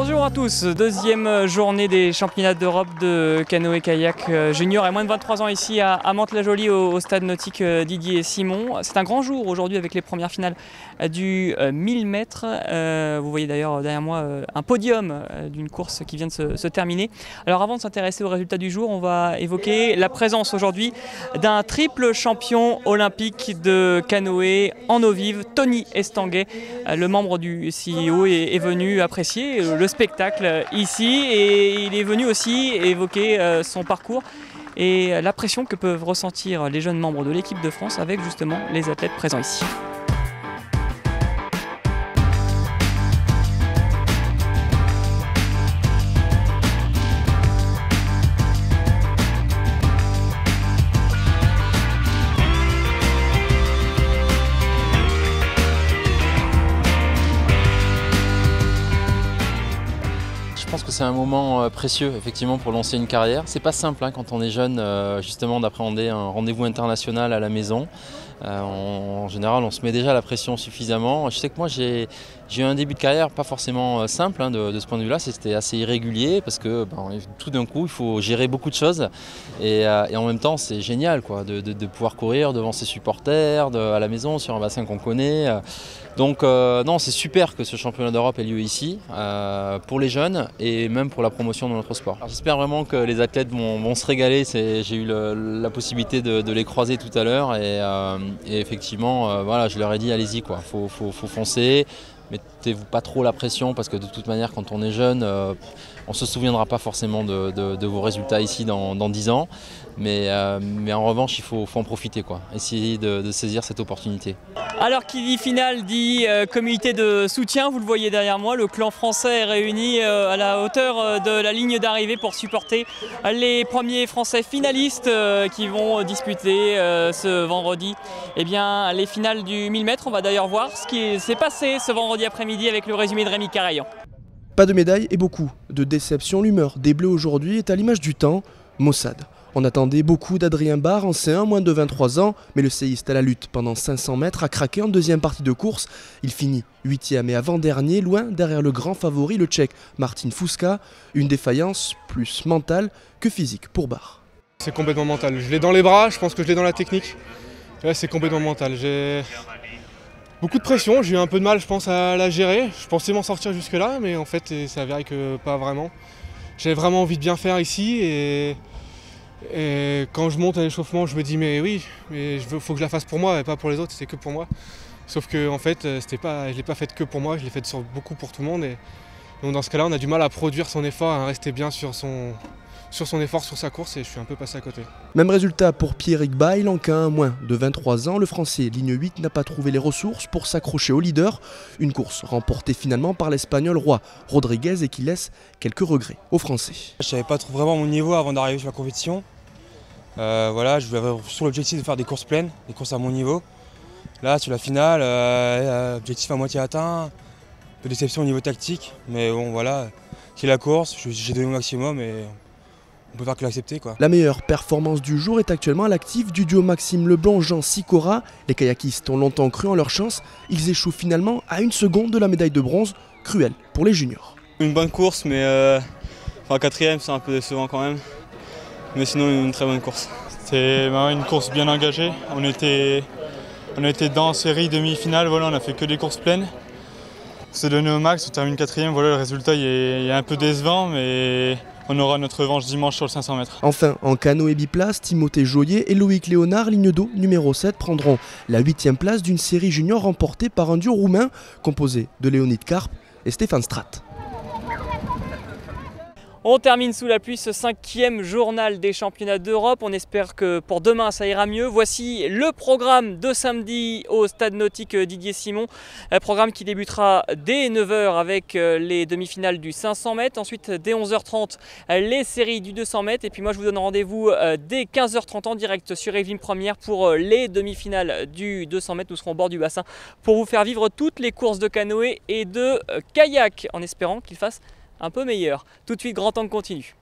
Bonjour à tous, deuxième journée des championnats d'Europe de canoë-kayak junior et moins de 23 ans ici à Mantes-la-Jolie au stade nautique Didier Simon. C'est un grand jour aujourd'hui avec les premières finales du 1000 mètres. Vous voyez d'ailleurs derrière moi un podium d'une course qui vient de se terminer. Alors avant de s'intéresser aux résultats du jour, on va évoquer la présence aujourd'hui d'un triple champion olympique de canoë en eau vive, Tony Estanguet. Le membre du CIO est venu apprécier le spectacle ici et il est venu aussi évoquer son parcours et la pression que peuvent ressentir les jeunes membres de l'équipe de France avec justement les athlètes présents ici. Je pense que c'est un moment précieux effectivement pour lancer une carrière. C'est pas simple quand on est jeune justement d'appréhender un rendez-vous international à la maison. En général on se met déjà la pression suffisamment. Je sais que moi j'ai eu un début de carrière pas forcément simple de ce point de vue là, c'était assez irrégulier parce que tout d'un coup il faut gérer beaucoup de choses et en même temps c'est génial de pouvoir courir devant ses supporters, à la maison sur un bassin qu'on connaît. Donc non, c'est super que ce championnat d'Europe ait lieu ici pour les jeunes et même pour la promotion de notre sport. J'espère vraiment que les athlètes vont se régaler. J'ai eu la possibilité de les croiser tout à l'heure et effectivement, voilà, je leur ai dit allez-y, faut foncer. Mettez-vous pas trop la pression parce que de toute manière quand on est jeune, on ne se souviendra pas forcément de vos résultats ici dans 10 ans. Mais en revanche, il faut en profiter, essayer de saisir cette opportunité. Alors qui dit finale dit comité de soutien, vous le voyez derrière moi, le clan français est réuni à la hauteur de la ligne d'arrivée pour supporter les premiers Français finalistes qui vont disputer ce vendredi les finales du 1000 mètres. On va d'ailleurs voir ce qui s'est passé ce vendredi après-midi avec le résumé de Rémi Carayan. Pas de médaille et beaucoup de déception. L'humeur des Bleus aujourd'hui est à l'image du temps maussade. On attendait beaucoup d'Adrien Barre en C1, moins de 23 ans, mais le séiste à la lutte pendant 500 mètres a craqué en deuxième partie de course. Il finit 8e et avant-dernier, loin derrière le grand favori, le Tchèque Martin Fuska. Une défaillance plus mentale que physique pour Barre. C'est complètement mental. Je l'ai dans les bras, je pense que je l'ai dans la technique. Là, c'est complètement mental. J'ai beaucoup de pression, j'ai eu un peu de mal, je pense, à la gérer. Je pensais m'en sortir jusque-là, mais en fait, c'est avéré que pas vraiment. J'avais vraiment envie de bien faire ici et quand je monte à l'échauffement, je me dis mais oui, mais faut que je la fasse pour moi et pas pour les autres, c'est que pour moi. Sauf que en fait, je ne l'ai pas faite que pour moi, je l'ai faite beaucoup pour tout le monde. Et donc dans ce cas-là, on a du mal à produire son effort, à rester bien sur son effort, sur sa course, et je suis un peu passé à côté. Même résultat pour Pierrick Bail, en K1, moins de 23 ans. Le Français, ligne 8, n'a pas trouvé les ressources pour s'accrocher au leader. Une course remportée finalement par l'Espagnol Roi Rodriguez et qui laisse quelques regrets aux Français. Je ne savais pas trop vraiment mon niveau avant d'arriver sur la compétition. Voilà, je voulais sur l'objectif de faire des courses pleines, des courses à mon niveau. Là, sur la finale, objectif à moitié atteint, un peu de déception au niveau tactique. Mais bon, voilà, c'est la course, j'ai donné mon maximum et on peut faire que l'accepter. La meilleure performance du jour est actuellement à l'actif du duo Maxime Leblanc-Jean Sicora. Les kayakistes ont longtemps cru en leur chance. Ils échouent finalement à 1 seconde de la médaille de bronze, cruelle pour les juniors. Une bonne course, mais 4e, c'est un peu décevant quand même. Mais sinon, une très bonne course. C'était une course bien engagée. On était dans série demi-finale, voilà, on a fait que des courses pleines. On s'est donné au max, on termine 4e, voilà, le résultat il est un peu décevant, mais on aura notre revanche dimanche sur le 500 mètres. Enfin, en canoë biplace, Timothée Joyer et Loïc Léonard, ligne d'eau numéro 7, prendront la 8e place d'une série junior remportée par un duo roumain composé de Léonid Karp et Stéphane Strat. On termine sous la pluie ce 5e journal des championnats d'Europe. On espère que pour demain ça ira mieux. Voici le programme de samedi au stade nautique Didier Simon. Un programme qui débutera dès 9h avec les demi-finales du 500 mètres. Ensuite dès 11h30 les séries du 200 mètres. Et puis moi je vous donne rendez-vous dès 15h30 en direct sur Evelyne Première pour les demi-finales du 200 mètres. Nous serons au bord du bassin pour vous faire vivre toutes les courses de canoë et de kayak en espérant qu'il fasse un peu meilleur. Tout de suite, Grand Angle continue.